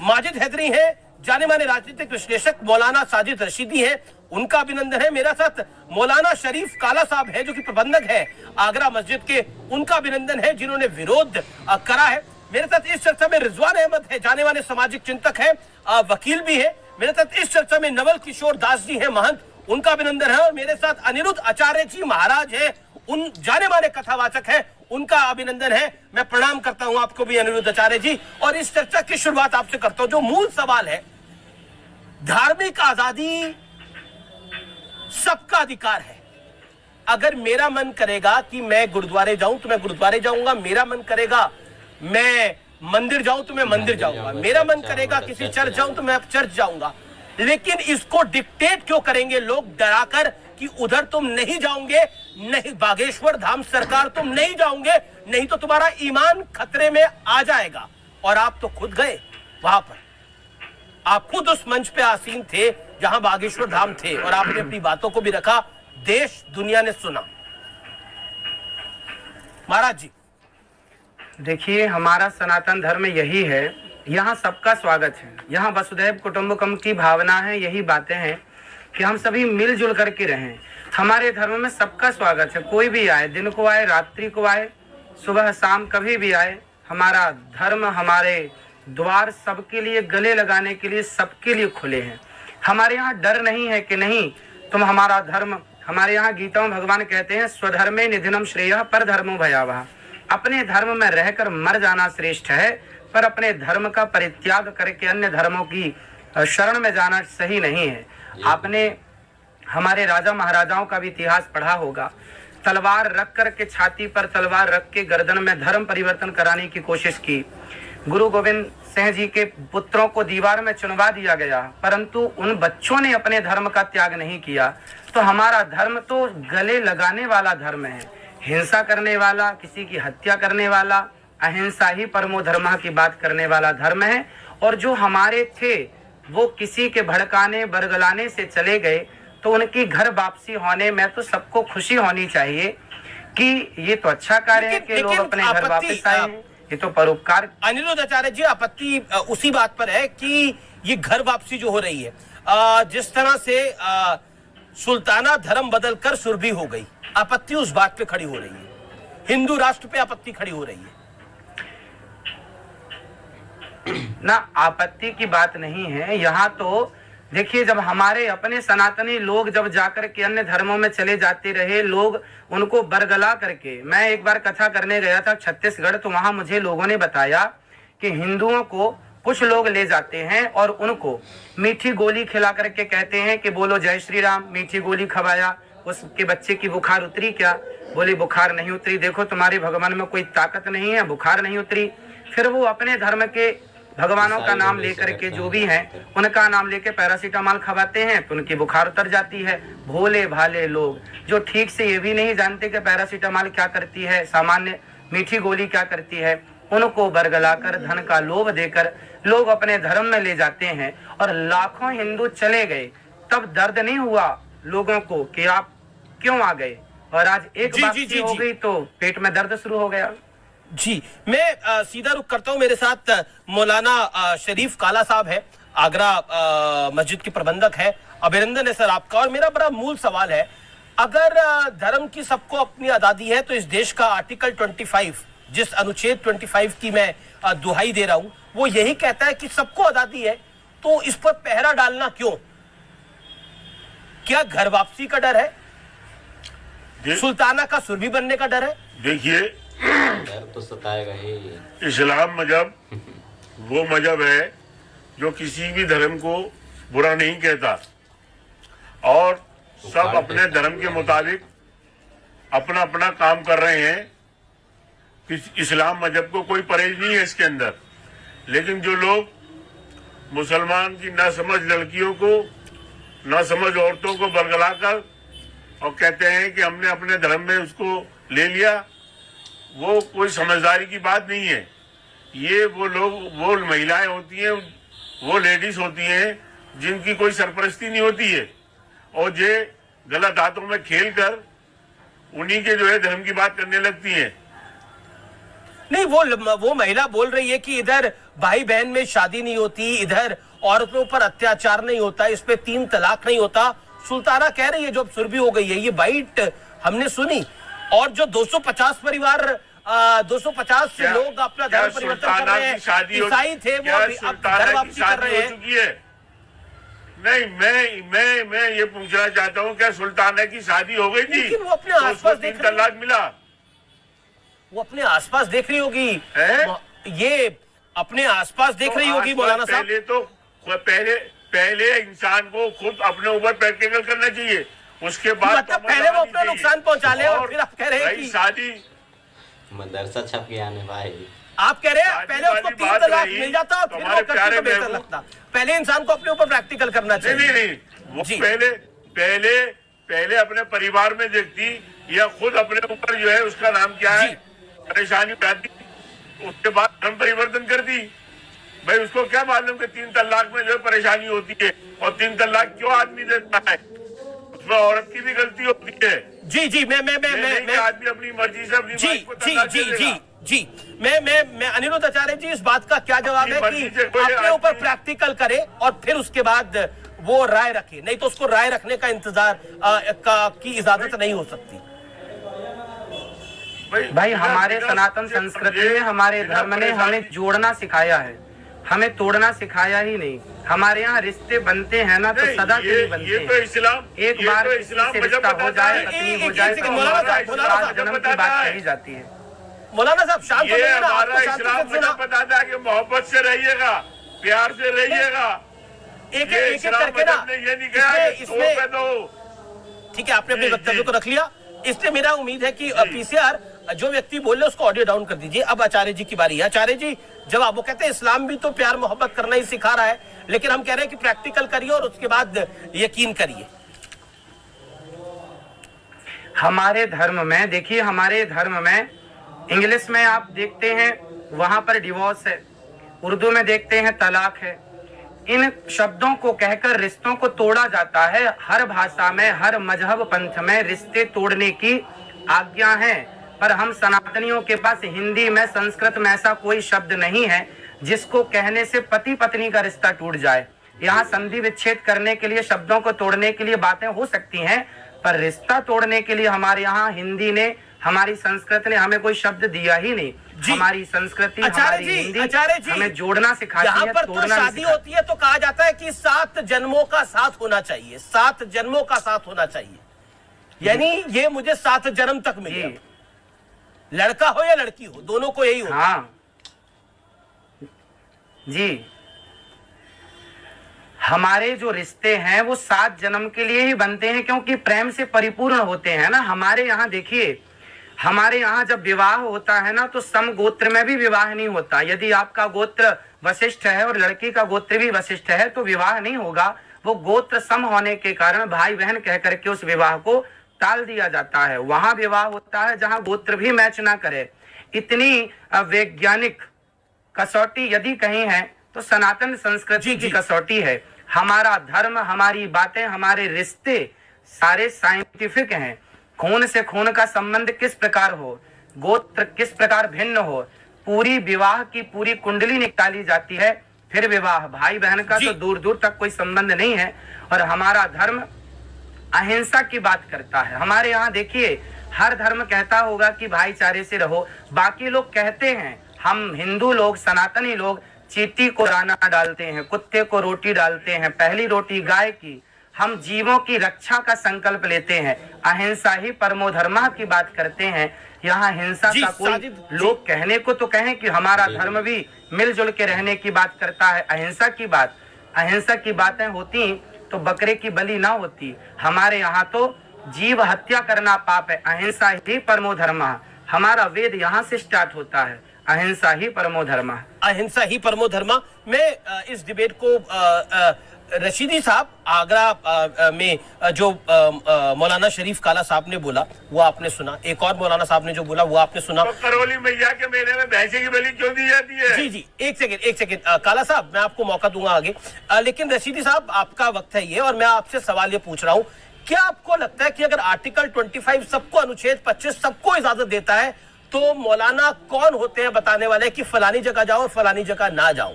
माजिद हैदरी हैं, जाने माने राजनीतिक विश्लेषक मौलाना साजिद रशीदी हैं, उनका अभिनंदन है। मेरे साथ मौलाना शरीफ काला साहब है जो कि प्रबंधक है आगरा मस्जिद के, उनका अभिनंदन है जिन्होंने विरोध करा है। मेरे साथ इस चर्चा में रिजवान अहमद है, जाने माने सामाजिक चिंतक है, वकील भी है। मेरे साथ इस चर्चा में नवल किशोर दास जी हैं, महंत, उनका अभिनंदन है। और मेरे साथ अनिरुद्ध आचार्य जी महाराज है, उन जाने माने कथावाचक है, उनका अभिनंदन है। मैं प्रणाम करता हूं आपको भी अनिरुद्ध आचार्य जी। और इस चर्चा की शुरुआत आपसे करता हूं। जो मूल सवाल है, धार्मिक आजादी सबका अधिकार है। अगर मेरा मन करेगा कि मैं गुरुद्वारे जाऊं तो मैं गुरुद्वारे जाऊंगा, मेरा मन करेगा मैं मंदिर जाऊं तो मैं मंदिर जाऊंगा, मेरा मन करेगा किसी चर्च जाऊं तो मैं चर्च जाऊंगा। लेकिन इसको डिक्टेट क्यों करेंगे लोग डराकर कि उधर तुम नहीं जाओगे, नहीं बागेश्वर धाम सरकार तुम नहीं जाओगे, नहीं तो तुम्हारा ईमान खतरे में आ जाएगा। और आप तो खुद गए वहां पर, आप खुद उस मंच पे आसीन थे जहां बागेश्वर धाम थे, और आपने अपनी बातों को भी रखा, देश दुनिया ने सुना। महाराज जी, देखिए, हमारा सनातन धर्म यही है, यहाँ सबका स्वागत है, यहाँ वसुधैव कुटुंबकम की भावना है। यही बातें हैं कि हम सभी मिलजुल करके रहें। हमारे धर्म में सबका स्वागत है, कोई भी आए, दिन को आए, रात्रि को आए, सुबह शाम कभी भी आए। हमारा धर्म, हमारे द्वार सबके लिए, गले लगाने के लिए सबके लिए खुले हैं। हमारे यहाँ डर नहीं है कि नहीं तुम हमारा धर्म, हमारे यहाँ गीता में भगवान कहते हैं स्वधर्मे निधनम श्रेयः पर धर्मो भयावह। अपने धर्म में रहकर मर जाना श्रेष्ठ है, पर अपने धर्म का परित्याग करके अन्य धर्मों की शरण में जाना सही नहीं है। आपने हमारे राजा महाराजाओं का भी इतिहास पढ़ा होगा, तलवार रख कर के, छाती पर तलवार रख के गर्दन में धर्म परिवर्तन कराने की कोशिश की। गुरु गोविंद सिंह जी के पुत्रों को दीवार में चुनवा दिया गया, परंतु उन बच्चों ने अपने धर्म का त्याग नहीं किया। तो हमारा धर्म तो गले लगाने वाला धर्म है, हिंसा करने वाला, किसी की हत्या करने वाला, अहिंसा ही परमो धर्मः की बात करने वाला धर्म है। और जो हमारे थे वो किसी के भड़काने बरगलाने से चले गए, तो उनकी घर वापसी होने में तो सबको खुशी होनी चाहिए कि ये तो अच्छा कार्य है कि लोग अपने घर वापस आए हैं, ये तो परोपकार। अनिरुद्ध आचार्य जी, आपत्ति उसी बात पर है कि ये घर वापसी जो हो रही है, जिस तरह से सुल्ताना धर्म बदलकर सुरभि हो गई, आपत्ति उस बात पे खड़ी हो रही है, हिंदू राष्ट्र पे आपत्ति खड़ी हो रही है ना। आपत्ति की बात नहीं है यहाँ। तो देखिए, जब हमारे अपने सनातनी लोग जब जाकर के अन्य धर्मों में चले जाते रहे, लोग उनको बरगला करके, मैं एक बार कथा करने गया था छत्तीसगढ़, तो वहां मुझे लोगों ने बताया कि हिंदुओं को कुछ लोग ले जाते हैं और उनको मीठी गोली खिला करके कहते हैं कि बोलो जय श्री राम। मीठी गोली खवाया, उसके बच्चे की बुखार उतरी क्या? बोली बुखार नहीं उतरी, देखो तुम्हारे भगवान में कोई ताकत नहीं है, बुखार नहीं उतरी। फिर वो अपने धर्म के भगवानों का नाम लेकर के, जो भी हैं उनका नाम लेके पैरासीटामॉल खवाते हैं तो उनकी बुखार उतर जाती है। भोले भाले लोग जो ठीक से ये भी नहीं जानते कि पैरासीटामॉल क्या करती है, सामान्य मीठी गोली क्या करती है, उनको बरगलाकर, धन का लोभ देकर लोग अपने धर्म में ले जाते हैं। और लाखों हिंदू चले गए, तब दर्द नहीं हुआ लोगों को कि आप क्यों आ गए, और आज एक वापसी हो गई तो पेट में दर्द शुरू हो गया। जी, मैं सीधा रुख करता हूं। मेरे साथ मौलाना शरीफ काला साहब है, आगरा मस्जिद के प्रबंधक है। अभिनंदन है सर आपका। और मेरा बड़ा मूल सवाल है, अगर धर्म की सबको अपनी आज़ादी है तो इस देश का आर्टिकल 25, जिस अनुच्छेद 25 की मैं दुहाई दे रहा हूं, वो यही कहता है कि सबको आज़ादी है, तो इस पर पहरा डालना क्यों? क्या घर वापसी का डर है? सुल्ताना का सुरभि बनने का डर है? देखिए, डर तो सताएगा ही। इस्लाम मजहब वो मजहब है जो किसी भी धर्म को बुरा नहीं कहता, और सब अपने धर्म के मुताबिक अपना अपना काम कर रहे हैं। इस्लाम मजहब को कोई परहेज नहीं है इसके अंदर। लेकिन जो लोग मुसलमान की नासमझ लड़कियों को, नासमझ औरतों को बरगलाकर और कहते हैं कि हमने अपने धर्म में उसको ले लिया, वो कोई समझदारी की बात नहीं है। ये वो लोग, वो महिलाएं होती हैं, वो लेडीज होती हैं जिनकी कोई सरपरस्ती नहीं होती है, और ये गलत हाथों में खेल कर उन्हीं के जो है धर्म की बात करने लगती हैं। नहीं, वो महिला बोल रही है कि इधर भाई बहन में शादी नहीं होती, इधर औरतों पर अत्याचार नहीं होता, इस पे 3 तलाक नहीं होता। सुल्ताना कह रही है जो अब सुरभि हो गई है, ये बाइट हमने सुनी। और जो 250 परिवार 250 से लोग अपना धर्म परिवर्तन कर रहे हैं, ईसाई थे वो अब धर्म वापसी कर रहे हैं। नहीं, मैं ये पूछना चाहता हूँ, क्या सुल्ताना की शादी हो गई थी? लेकिन वो अपने आसपास देख रही, तलाक मिला, वो अपने आसपास देख रही होगी, ये अपने आसपास देख रही होगी मौलाना साहब। पहले तो पहले इंसान को खुद अपने ऊपर प्रैक्टिकल करना चाहिए, उसके बाद मतलब पहले वो अपना नुकसान पहुंचा ले और फिर आप कह रहे हैं कि शादी मदरसा छप गया ने भाई। आप कह रहे हैं पहले उसको 3 तलाक मिल जाता और फिर वो करके तो बेहतर लगता। पहले इंसान को अपने ऊपर प्रैक्टिकल करना चाहिए। नहीं, वो पहले अपने परिवार में देखती या खुद अपने ऊपर जो है उसका नाम क्या है परेशानी उठाती, उसके बाद धर्म परिवर्तन कर दी। भाई उसको क्या मालूम कि 3 तलाक में जो है परेशानी होती है, और 3 तलाक क्यों आदमी देता है, उसमें औरत की भी गलती होती है। जी मैं आदमी अपनी मर्जी से अपनी जी मैं अनिरुद्ध आचार्य जी, इस बात का क्या जवाब है कि अपने ऊपर प्रैक्टिकल करे और फिर उसके बाद वो राय रखे, नहीं तो उसको राय रखने का इंतजार की इजाजत नहीं हो सकती। भाई हमारे सनातन संस्कृति में, हमारे धर्म ने हमें जोड़ना सिखाया है, हमें तोड़ना सिखाया ही नहीं। हमारे यहाँ रिश्ते बनते हैं ना तो सदा के लिए बनते हैं। तो इस्लाम, एक बार रिश्ता हो जाए, पत्नी हो जाए, तो जन्म की बात कही जाती है। मौलाना साहब शांत हो जाइए ना, हमारा आपको इस्लाम मुझे बताता है कि मोहब्बत से रहिएगा, प्यार से रहिएगा। एक करके ना ये नहीं कहा इसमें ठीक है, आपने अपने वक्तव्य को रख लिया। इसलिए मेरा उम्मीद है कि पीसीआर जो व्यक्ति बोल रहे उसको ऑडियो डाउन कर दीजिए। अब आचार्य जी की बारी है। आचार्य जी जवाब, वो कहते हैं इस्लाम भी तो प्यार मोहब्बत करना ही सिखा रहा है, लेकिन हम कह रहे हैं कि प्रैक्टिकल करिए और उसके बाद यकीन करिए। हमारे धर्म में देखिए, हमारे धर्म में इंग्लिश में आप देखते हैं वहां पर डिवोर्स है, उर्दू में देखते हैं तलाक है। इन शब्दों को कहकर रिश्तों को तोड़ा जाता है। हर भाषा में, हर मजहब पंथ में रिश्ते तोड़ने की आज्ञा है, पर हम सनातनियों के पास हिंदी में, संस्कृत में ऐसा कोई शब्द नहीं है जिसको कहने से पति पत्नी का रिश्ता टूट जाए। यहाँ संधि विच्छेद करने के लिए, शब्दों को तोड़ने के लिए बातें हो सकती हैं, पर रिश्ता तोड़ने के लिए हमारे यहाँ हिंदी ने, हमारी संस्कृत ने हमें कोई शब्द दिया ही नहीं। हमारी संस्कृति, हमारी हिंदी हमें जोड़ना सिखाती है, यहाँ पर तो शादी होती है तो कहा जाता है कि 7 जन्मों का साथ होना चाहिए, 7 जन्मों का साथ होना चाहिए, यानी ये मुझे 7 जन्म तक मिले, लड़का हो या लड़की हो, दोनों को यही होता है। हाँ जी, हमारे जो रिश्ते हैं वो 7 जन्म के लिए ही बनते हैं, क्योंकि प्रेम से परिपूर्ण होते हैं ना। हमारे यहाँ देखिए, हमारे यहाँ जब विवाह होता है ना तो सम गोत्र में भी विवाह नहीं होता। यदि आपका गोत्र वशिष्ठ है और लड़की का गोत्र भी वशिष्ठ है तो विवाह नहीं होगा। वो गोत्र सम होने के कारण भाई बहन कह करके उस विवाह को टाल दिया जाता है। वहां विवाह होता है जहां गोत्र भी मैच ना करे। इतनी वैज्ञानिक कसौटी यदि कहीं है तो सनातन संस्कृति की कसौटी है। हमारा धर्म, हमारी बातें, हमारे रिश्ते सारे साइंटिफिक हैं। खून से खून का संबंध किस प्रकार हो, गोत्र किस प्रकार भिन्न हो, पूरी विवाह की पूरी कुंडली निकाली जाती है, फिर विवाह। भाई बहन का तो दूर दूर तक कोई संबंध नहीं है। और हमारा धर्म अहिंसा की बात करता है। हमारे यहाँ देखिए, हर धर्म कहता होगा कि भाईचारे से रहो। बाकी लोग कहते हैं, हम हिंदू लोग, सनातनी लोग चींटी को दाना डालते हैं, कुत्ते को रोटी डालते हैं, पहली रोटी गाय की। हम जीवों की रक्षा का संकल्प लेते हैं, अहिंसा ही परमो धर्मा की बात करते हैं। यहाँ हिंसा का कोई लोग कहने को तो कहें कि हमारा धर्म भी मिलजुल के रहने की बात करता है। अहिंसा की बात, अहिंसा की बातें होती तो बकरे की बलि ना होती। हमारे यहाँ तो जीव हत्या करना पाप है, अहिंसा ही परमो धर्मा। हमारा वेद यहाँ से स्टार्ट होता है, अहिंसा ही परमो धर्मा, अहिंसा ही परमो धर्मा। मैं इस डिबेट को रशीदी साहब, आगरा में जो मौलाना शरीफ काला साहब ने बोला वो आपने सुना, एक और मौलाना साहब ने जो बोला वो आपने सुना। तो करौली मैया के मेले में भैंसे की बलि क्यों दी जाती है? जी एक सेकंड काला साहब, मैं आपको मौका दूंगा आगे, लेकिन रशीदी साहब आपका वक्त है ये, और मैं आपसे सवाल ये पूछ रहा हूँ, क्या आपको लगता है कि अगर आर्टिकल 25 सबको, अनुच्छेद 25 सबको इजाजत देता है तो मौलाना कौन होते हैं बताने वाले कि फलानी जगह जाओ और फलानी जगह ना जाओ।